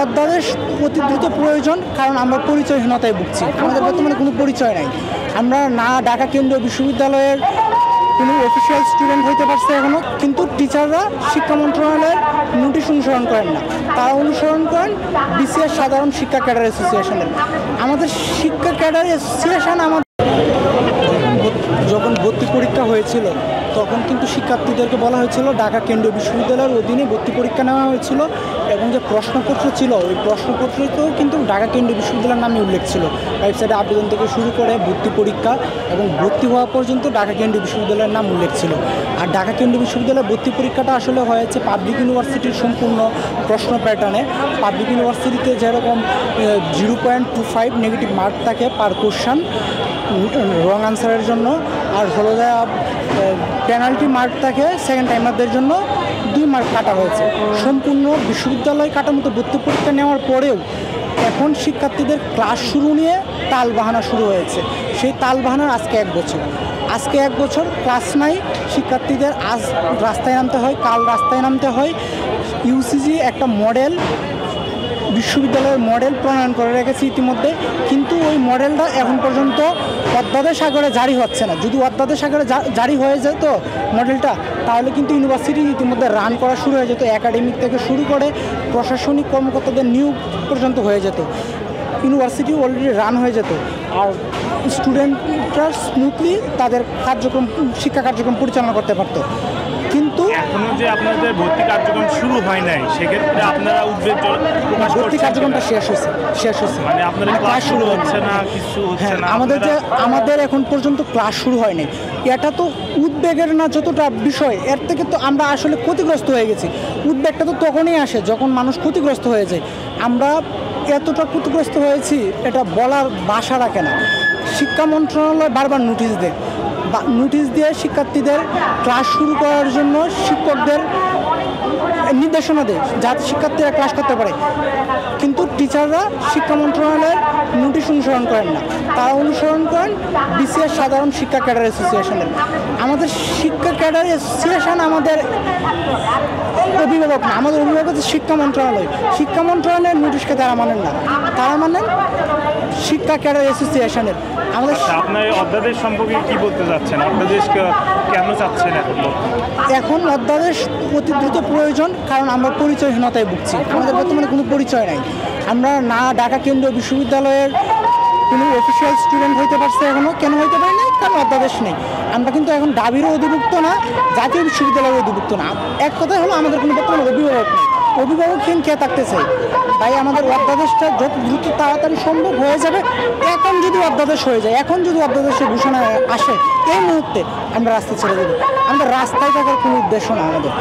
অধ্যাদেশ অতি দ্রুত প্রয়োজন, কারণ আমরা পরিচয়হীনতায় ভুগছি। আমাদের বর্তমানে কোনো পরিচয় নাই। আমরা না ঢাকা কেন্দ্রীয় বিশ্ববিদ্যালয়ের কোনো অফিসিয়াল স্টুডেন্ট হইতে পারছে এখনও, কিন্তু টিচাররা শিক্ষা মন্ত্রণালয়ের নোটিশ অনুসরণ করেন না, তারা অনুসরণ করেন বিসিএস সাধারণ শিক্ষা ক্যাডার অ্যাসোসিয়েশনের। আমাদের শিক্ষা ক্যাডার অ্যাসোসিয়েশন যখন ভর্তি পরীক্ষা হয়েছিল তখন কিন্তু শিক্ষার্থীদেরকে বলা হয়েছিল ঢাকা কেন্দ্রীয় বিশ্ববিদ্যালয়ের অধীনে ভর্তি পরীক্ষা নেওয়া হয়েছিল, এবং যে প্রশ্নপত্র ছিল ওই প্রশ্নপত্রতেও কিন্তু ঢাকা কেন্দ্রীয় বিশ্ববিদ্যালয়ের নামে উল্লেখ ছিল। ওয়েবসাইটে আবেদন থেকে শুরু করে ভর্তি পরীক্ষা এবং ভর্তি হওয়া পর্যন্ত ঢাকা কেন্দ্রীয় বিশ্ববিদ্যালয়ের নাম উল্লেখ ছিল। আর ঢাকা কেন্দ্রীয় বিশ্ববিদ্যালয়ের ভর্তি পরীক্ষাটা আসলে হয়েছে পাবলিক ইউনিভার্সিটির সম্পূর্ণ প্রশ্ন প্যাটার্নে। পাবলিক ইউনিভার্সিটিতে যেরকম 0.25 নেগেটিভ মার্ক থাকে পার কোশ্চান রং আনসারের জন্য, আর হলো যা পেনাল্টি মার্ক থাকে সেকেন্ড টাইমারদের জন্য 2 মার্ক কাটা হয়েছে। সম্পূর্ণ বিশ্ববিদ্যালয় কাঠামোতে ভর্তি পরীক্ষা নেওয়ার পরেও এখন শিক্ষার্থীদের ক্লাস শুরু নিয়ে তাল বাহানা শুরু হয়েছে। সেই তাল বাহানার আজকে 1 বছর। আজকে 1 বছর ক্লাস নাই, শিক্ষার্থীদের আজ রাস্তায় নামতে হয়, কাল রাস্তায় নামতে হয়। ইউসিজি একটা মডেল বিশ্ববিদ্যালয়ের মডেল প্রণয়ন করে রেখেছে ইতিমধ্যে, কিন্তু ওই মডেলটা এখন পর্যন্ত অধ্যাদেশ আকারে জারি হচ্ছে না। যদি অধ্যাদেশ আকারে জারি হয়ে যেত মডেলটা, তাহলে কিন্তু ইউনিভার্সিটি ইতিমধ্যে রান করা শুরু হয়ে যেত, একাডেমিক থেকে শুরু করে প্রশাসনিক কর্মকর্তাদের নিয়োগ পর্যন্ত হয়ে যেত। ইউনিভার্সিটি অলরেডি রান হয়ে যেত, আর স্টুডেন্টরা স্মুথলি তাদের শিক্ষা কার্যক্রম পরিচালনা করতে পারত। কিন্তু এখনো যে আপনাদের ভর্তি কার্যক্রম শুরু হয় নাই, সেক্ষেত্রে আপনারা উদ্বেগ প্রকাশ করছেন? ভর্তি কার্যক্রমটা শেষ হয়েছে, মানে আপনাদের ক্লাস শুরু হচ্ছে না, কিছু হচ্ছে না? আমাদের এখন পর্যন্ত ক্লাস শুরু হয়নি। এটা তো উদ্বেগের না যতটা বিষয়, এর থেকে তো আমরা আসলে ক্ষতিগ্রস্ত হয়ে গেছি। উদ্বেগটা তো তখনই আসে যখন মানুষ ক্ষতিগ্রস্ত হয়ে যায়। আমরা এতটা ক্ষতিগ্রস্ত হয়েছি এটা বলার ভাষা রাখে না। শিক্ষা মন্ত্রণালয় বারবার নোটিশ দিয়ে শিক্ষার্থীদের ক্লাস শুরু করার জন্য শিক্ষকদের নির্দেশনা দেয় যাতে শিক্ষার্থীরা ক্লাস করতে পারে, কিন্তু টিচাররা শিক্ষা মন্ত্রণালয়ের নোটিশ অনুসরণ করেন না, তারা অনুসরণ করেন বিসিএস সাধারণ শিক্ষা ক্যাডার অ্যাসোসিয়েশনের। আমাদের শিক্ষা ক্যাডার অ্যাসোসিয়েশন আমাদের অভিভাবক না, আমাদের অভিভাবক হচ্ছে শিক্ষা মন্ত্রণালয়। শিক্ষা মন্ত্রণালয়ের নোটিশকে তারা মানেন না, তারা মানেন শিক্ষা ক্যাডার অ্যাসোসিয়েশনের। আপনার অধ্যাদেশ সম্পর্কে কি বলতে চাচ্ছেন? অধ্যাদেশ কেন চাচ্ছেন এখন? অধ্যাদেশ অতি দ্রুত প্রয়োজন, কারণ আমরা পরিচয়হীনতায় ভুগছি। আমাদের বর্তমানে কোনো পরিচয় নাই। আমরা না ঢাকা কেন্দ্রীয় বিশ্ববিদ্যালয়ের কোনো অফিসিয়াল স্টুডেন্ট হইতে পারছে এখনও। কেন হইতে পারি না? কারণ অধ্যাদেশ নেই। আমরা কিন্তু এখন ডাবিরও অধিভুক্ত না, জাতীয় বিশ্ববিদ্যালয়ের অধিভুক্ত না। এক কথাই হলো আমাদের কোনো বর্তমানে অভিভাবক নেই। অভিভাবকহীন কে থাকতে চাই? তাই আমাদের অধ্যাদেশটা যত দ্রুত তাড়াতাড়ি সম্ভব হয়ে যাবে। এখন যদি অধ্যাদেশ হয়ে যায়, এখন যদি অধ্যাদেশের ঘোষণা আসে, এই মুহূর্তে আমরা রাস্তা ছেড়ে দেবো। আমাদের রাস্তায় থাকার কোনো উদ্দেশ্য না আমাদের।